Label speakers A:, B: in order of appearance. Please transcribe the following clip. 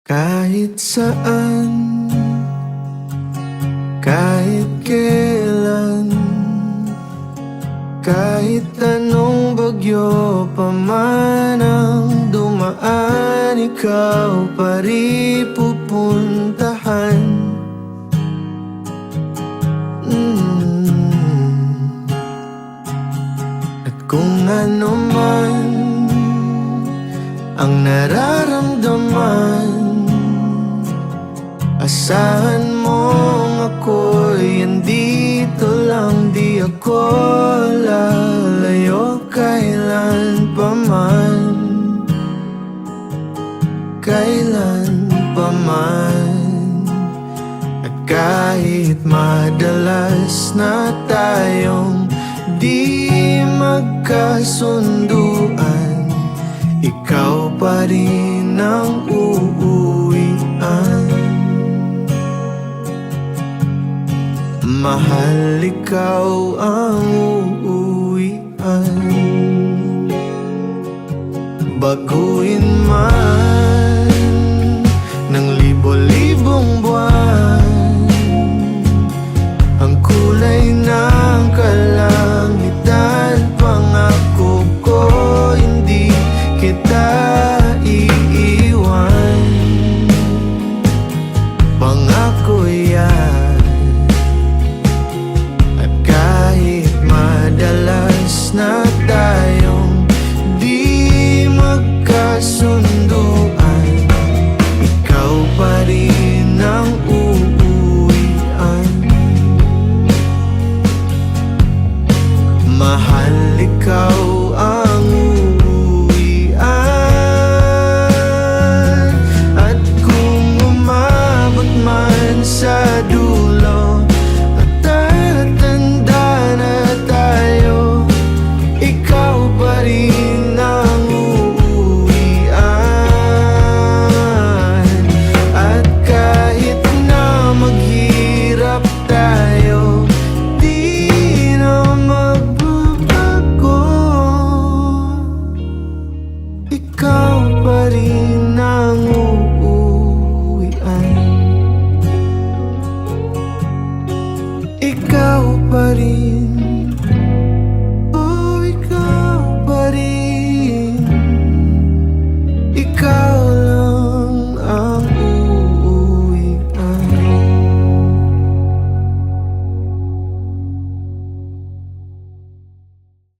A: Kahit saan, kahit kailan, kahit anong bagyo pa man ang dumaan, ikaw pa rin pupuntahan. At kung ano man ang nararamdaman, asahan mong ako'y andito lang, di ako lalayo kailan pa man, kailan pa man. At kahit madalas na tayong di magkasunduan, ikaw pa rin ang uuwian. Mahal, ikaw ang uuwian. Baguhin man ng libo-libong buwan ang kulay ng kalangitan, pangako ko hindi kita iiwan. Pangako yan. Na tayong di magkasunduan, ikaw pa rin ang uuwian. Mahal, ikaw ang uuwian. At kung umabot man sa dulo at tatanda na tayo, ikaw pa rin ang uuwian. At kahit na maghirap tayo, di na magbabago, ikaw pa rin